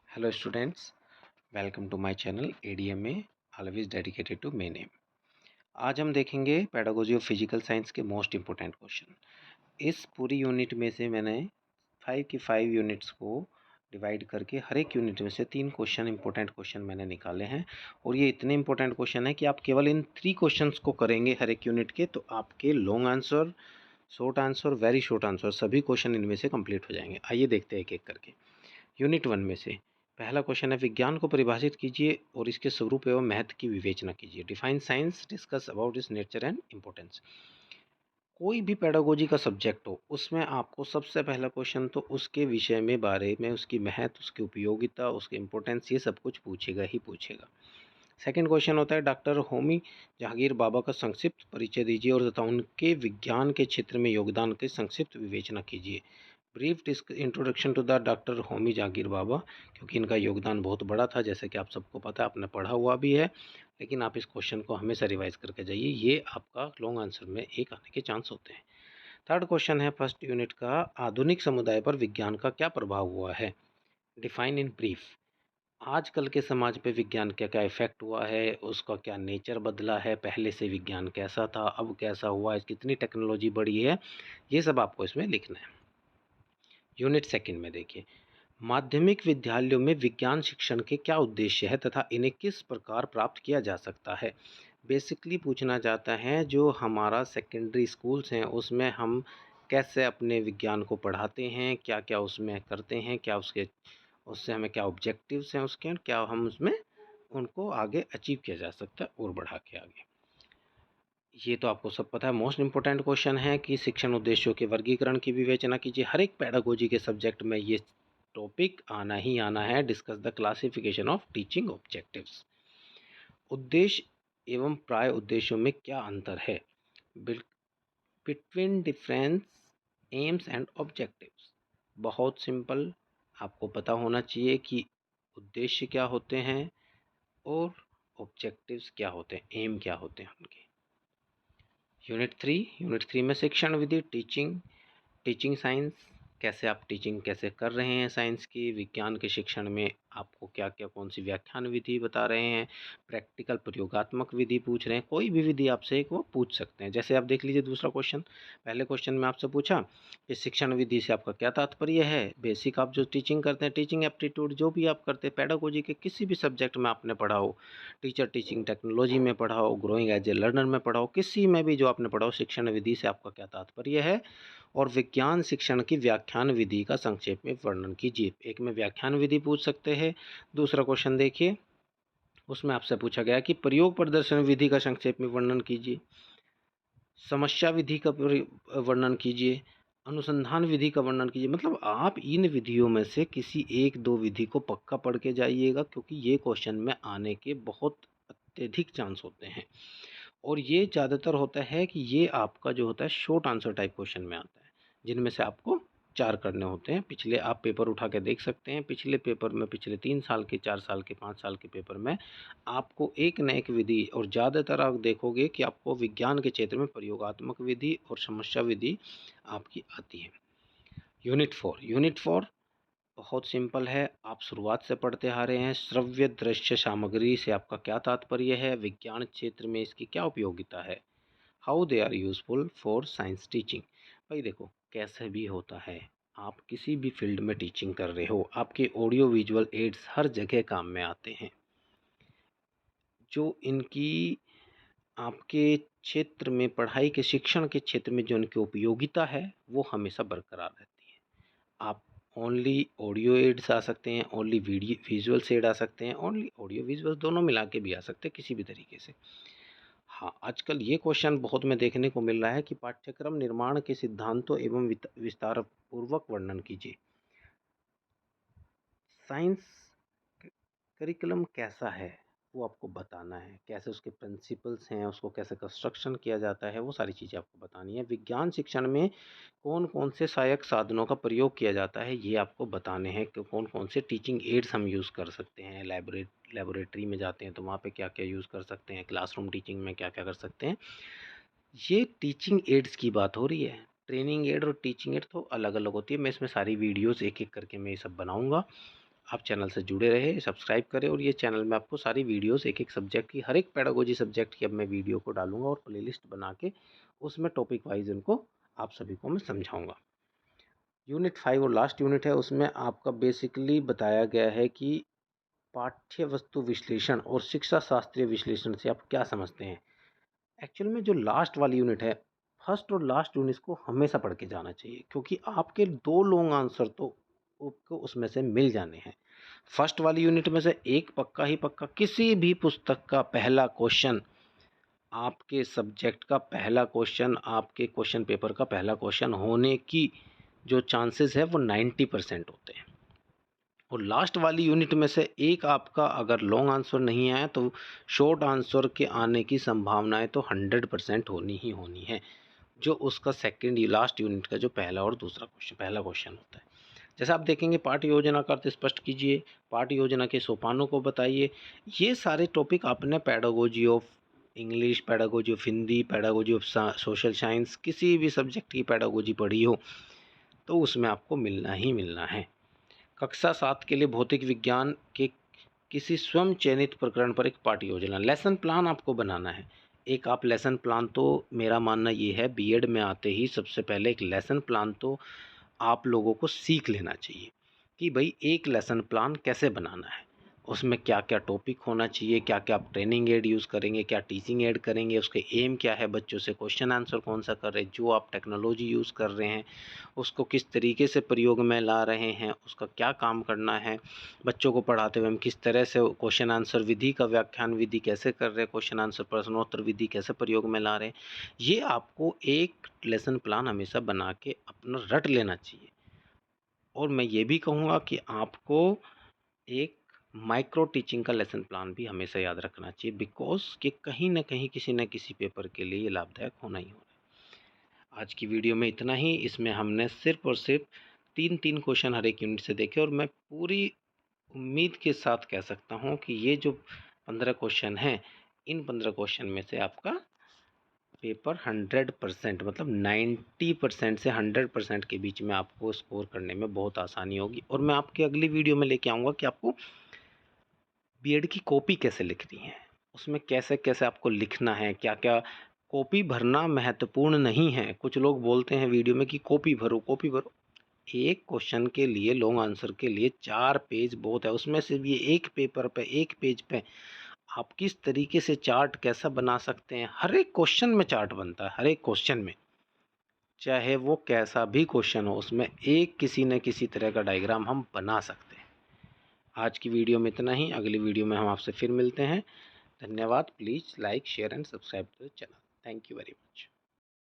Hello students, welcome to my channel ADMA always dedicated to main aim। आज हम देखेंगे pedagogy of physical science के most important question. इस पूरी unit में से मैंने 5 यूनिट्स को डिवाइड करके हर एक यूनिट में से 3 इम्पोर्टेंट क्वेश्चन मैंने निकाले हैं। और ये इतने इम्पोर्टेंट क्वेश्चन है कि आप केवल इन 3 क्वेश्चंस को करेंगे हर एक यूनिट के, तो आपके long answer, short answer, very short answer सभी क्वेश्चन इनमें से कंप्लीट हो जाएंगे। आइए देखते हैं एक एक करके। यूनिट 1 में से पहला क्वेश्चन है, विज्ञान को परिभाषित कीजिए और इसके स्वरूप एवं महत्व की विवेचना कीजिए। Define science, discuss about it's nature and importance. कोई भी पेडागोजी का सब्जेक्ट हो, उसमें आपको सबसे पहला क्वेश्चन तो उसके विषय में, बारे में, उसकी महत्व, उसकी उपयोगिता, उसके इम्पोर्टेंस, ये सब कुछ पूछेगा ही पूछेगा। सेकंड क्वेश्चन होता है, डॉक्टर होमी जहांगीर बाबा का संक्षिप्त परिचय दीजिए और तथा उनके विज्ञान के क्षेत्र में योगदान की संक्षिप्त विवेचना कीजिए। Brief introduction to the doctor Homi Jahangir Bhabha, क्योंकि इनका योगदान बहुत बड़ा था, जैसे कि आप सबको पता है, आपने पढ़ा हुआ भी है, लेकिन आप इस क्वेश्चन को हमेशा रिवाइज करके जाइए, ये आपका लॉन्ग आंसर में एक आने के चांस होते हैं। थर्ड क्वेश्चन है फर्स्ट यूनिट का, आधुनिक समुदाय पर विज्ञान का क्या प्रभाव हुआ है। Define in brief. आजकल के समाज पे विज्ञान का क्या इफेक्ट हुआ है, उसका क्या नेचर बदला है, पहले से विज्ञान कैसा था, अब कैसा हुआ है, कितनी टेक्नोलॉजी बढ़ी है, ये सब आपको इसमें लिखना है। यूनिट सेकंड में देखिए, माध्यमिक विद्यालयों में विज्ञान शिक्षण के क्या उद्देश्य है तथा इन्हें किस प्रकार प्राप्त किया जा सकता है। बेसिकली पूछना चाहता है, जो हमारा सेकेंडरी स्कूल्स हैं उसमें हम कैसे अपने विज्ञान को पढ़ाते हैं, क्या क्या उसमें करते हैं, क्या उससे हमें क्या ऑब्जेक्टिव्स हैं उसके, क्या हम उसमें उनको आगे अचीव किया जा सकता है और बढ़ा के आगे। ये तो आपको सब पता है। मोस्ट इंपॉर्टेंट क्वेश्चन है कि शिक्षण उद्देश्यों के वर्गीकरण की विवेचना कीजिए। हर एक पेडागोजी के सब्जेक्ट में ये टॉपिक आना ही आना है। Discuss the classification of teaching objectives. उद्देश्य एवं प्राय उद्देश्यों में क्या अंतर है। Between difference AIIMS and objectives. बहुत सिंपल, आपको पता होना चाहिए कि उद्देश्य क्या होते हैं और ऑब्जेक्टिव्स क्या होते हैं, एम क्या होते हैं उनके। यूनिट 3 में शिक्षण विधि, टीचिंग साइंस, कैसे आप टीचिंग कैसे कर रहे हैं साइंस की, विज्ञान के शिक्षण में आपको क्या क्या कौन सी व्याख्यान विधि बता रहे हैं, प्रैक्टिकल प्रयोगात्मक विधि पूछ रहे हैं, कोई भी विधि आपसे एक वो पूछ सकते हैं। जैसे आप देख लीजिए दूसरा क्वेश्चन, पहले क्वेश्चन में आपसे पूछा कि शिक्षण विधि से आपका क्या तात्पर्य है। बेसिक आप जो टीचिंग करते हैं, टीचिंग एप्टीट्यूड जो भी आप करते हैं, पेडागोजी के किसी भी सब्जेक्ट में आपने पढ़ा हो, टीचर टीचिंग टेक्नोलॉजी में पढ़ा हो, ग्रोइंग एज ए लर्नर में पढ़ा हो, किसी में भी जो आपने पढ़ा हो, शिक्षण विधि से आपका क्या तात्पर्य है। और विज्ञान शिक्षण की व्याख्यान विधि का संक्षेप में वर्णन कीजिए। एक में व्याख्यान विधि पूछ सकते हैं। दूसरा क्वेश्चन देखिए, उसमें आपसे पूछा गया कि प्रयोग प्रदर्शन विधि का संक्षेप में वर्णन कीजिए, समस्या विधि का वर्णन कीजिए, अनुसंधान विधि का वर्णन कीजिए। मतलब आप इन विधियों में से किसी एक दो विधि को पक्का पढ़ के जाइएगा, क्योंकि ये क्वेश्चन में आने के बहुत अत्यधिक चांस होते हैं। और ये ज़्यादातर होता है कि ये आपका जो होता है शॉर्ट आंसर टाइप क्वेश्चन में आता है, जिनमें से आपको 4 करने होते हैं। पिछले आप पेपर उठा के देख सकते हैं, पिछले पेपर में, पिछले 3 साल के, 4 साल के, 5 साल के पेपर में आपको एक न एक विधि, और ज़्यादातर आप देखोगे कि आपको विज्ञान के क्षेत्र में प्रयोगात्मक विधि और समस्या विधि आपकी आती है। यूनिट 4 बहुत सिंपल है, आप शुरुआत से पढ़ते आ रहे हैं। श्रव्य दृश्य सामग्री से आपका क्या तात्पर्य है, विज्ञान क्षेत्र में इसकी क्या उपयोगिता है, how they are useful for science teaching. भाई देखो, कैसे भी होता है, आप किसी भी फील्ड में टीचिंग कर रहे हो, आपके ऑडियो विजुअल एड्स हर जगह काम में आते हैं। जो इनकी आपके क्षेत्र में, पढ़ाई के शिक्षण के क्षेत्र में जो इनकी उपयोगिता है, वो हमेशा बरकरार रहती है। आप ओनली ऑडियो एड्स आ सकते हैं, ओनली वीडियो विजुअल्स एड आ सकते हैं, ओनली ऑडियो विजुअल दोनों मिला के भी आ सकते हैं किसी भी तरीके से। हाँ, आजकल ये क्वेश्चन बहुत में देखने को मिल रहा है कि पाठ्यक्रम निर्माण के सिद्धांतों एवं विस्तार पूर्वक वर्णन कीजिए। साइंस करिकुलम कैसा है वो आपको बताना है, कैसे उसके प्रिंसिपल्स हैं, उसको कैसे कंस्ट्रक्शन किया जाता है, वो सारी चीज़ें आपको बतानी है। विज्ञान शिक्षण में कौन कौन से सहायक साधनों का प्रयोग किया जाता है, ये आपको बताने हैं कि कौन कौन से टीचिंग एड्स हम यूज़ कर सकते हैं। लेबोरेटरी में जाते हैं तो वहाँ पे क्या क्या यूज़ कर सकते हैं, क्लासरूम टीचिंग में क्या क्या कर सकते हैं। ये टीचिंग एड्स की बात हो रही है। ट्रेनिंग एड और टीचिंग एड तो अलग अलग होती है। मैं इसमें सारी वीडियोज़ एक एक करके मैं ये सब बनाऊँगा। आप चैनल से जुड़े रहे, सब्सक्राइब करें और ये चैनल में आपको सारी वीडियोस एक एक सब्जेक्ट की, हर एक पेडागोजी सब्जेक्ट की अब मैं वीडियो को डालूंगा और प्लेलिस्ट बना के उसमें टॉपिक वाइज उनको आप सभी को मैं समझाऊंगा। यूनिट 5 और लास्ट यूनिट है, उसमें आपका बेसिकली बताया गया है कि पाठ्य वस्तु विश्लेषण और शिक्षा शास्त्रीय विश्लेषण से आप क्या समझते हैं। एक्चुअल में जो लास्ट वाली यूनिट है, फर्स्ट और लास्ट यूनिट को हमेशा पढ़ के जाना चाहिए, क्योंकि आपके 2 लॉन्ग आंसर तो आपको उसमें से मिल जाने हैं। फर्स्ट वाली यूनिट में से एक पक्का ही पक्का, किसी भी पुस्तक का पहला क्वेश्चन, आपके सब्जेक्ट का पहला क्वेश्चन, आपके क्वेश्चन पेपर का पहला क्वेश्चन होने की जो चांसेस है वो 90% होते हैं। और लास्ट वाली यूनिट में से एक आपका अगर लॉन्ग आंसर नहीं आया तो शॉर्ट आंसर के आने की संभावनाएं तो 100% होनी ही होनी है, जो उसका सेकंड लास्ट यूनिट का जो पहला और दूसरा क्वेश्चन, पहला क्वेश्चन होता है। जैसे आप देखेंगे, पाठ योजना का अर्थ स्पष्ट कीजिए, पाठ योजना के सोपानों को बताइए। ये सारे टॉपिक आपने pedagogy of English, pedagogy of Hindi, pedagogy of social science, किसी भी सब्जेक्ट की पेडागोजी पढ़ी हो तो उसमें आपको मिलना ही मिलना है। कक्षा 7 के लिए भौतिक विज्ञान के किसी स्वयं चयनित प्रकरण पर एक पाठ्य योजना, लेसन प्लान आपको बनाना है। एक आप लेसन प्लान, तो मेरा मानना ये है बीएड में आते ही सबसे पहले एक लेसन प्लान तो आप लोगों को सीख लेना चाहिए कि भाई एक लेसन प्लान कैसे बनाना है, उसमें क्या क्या टॉपिक होना चाहिए, क्या क्या आप ट्रेनिंग एड यूज़ करेंगे, क्या टीचिंग एड करेंगे, उसके एम क्या है, बच्चों से क्वेश्चन आंसर कौन सा कर रहे हैं, जो आप टेक्नोलॉजी यूज़ कर रहे हैं उसको किस तरीके से प्रयोग में ला रहे हैं, उसका क्या काम करना है, बच्चों को पढ़ाते हुए हम किस तरह से क्वेश्चन आंसर विधि का व्याख्यान विधि कैसे कर रहे हैं, क्वेश्चन आंसर प्रश्नोत्तर विधि कैसे प्रयोग में ला रहे हैं। ये आपको एक लेसन प्लान हमेशा बना के अपना रट लेना चाहिए। और मैं ये भी कहूँगा कि आपको एक माइक्रो टीचिंग का लेसन प्लान भी हमेशा याद रखना चाहिए, बिकॉज कि कहीं ना कहीं किसी न किसी पेपर के लिए ये लाभदायक होना ही होना है। आज की वीडियो में इतना ही। इसमें हमने सिर्फ और सिर्फ 3 क्वेश्चन हर एक यूनिट से देखे और मैं पूरी उम्मीद के साथ कह सकता हूँ कि ये जो 15 क्वेश्चन हैं, इन 15 क्वेश्चन में से आपका पेपर 100% मतलब 90% से 100% के बीच में आपको स्कोर करने में बहुत आसानी होगी। और मैं आपकी अगली वीडियो में लेके आऊँगा कि आपको बीएड की कॉपी कैसे लिखनी है, उसमें कैसे कैसे आपको लिखना है, क्या क्या कॉपी भरना महत्वपूर्ण नहीं है। कुछ लोग बोलते हैं वीडियो में कि कॉपी भरो कॉपी भरो। एक क्वेश्चन के लिए, लॉन्ग आंसर के लिए 4 पेज बहुत है, उसमें से भी एक पेपर पे, एक पेज पे आप किस तरीके से चार्ट कैसा बना सकते हैं। हर एक क्वेश्चन में चार्ट बनता है, हर एक क्वेश्चन में, चाहे वो कैसा भी क्वेश्चन हो, उसमें एक किसी न किसी तरह का डायग्राम हम बना सकते हैं। आज की वीडियो में इतना ही, अगली वीडियो में हम आपसे फिर मिलते हैं। धन्यवाद। Please like share and subscribe to the channel. Thank you very much.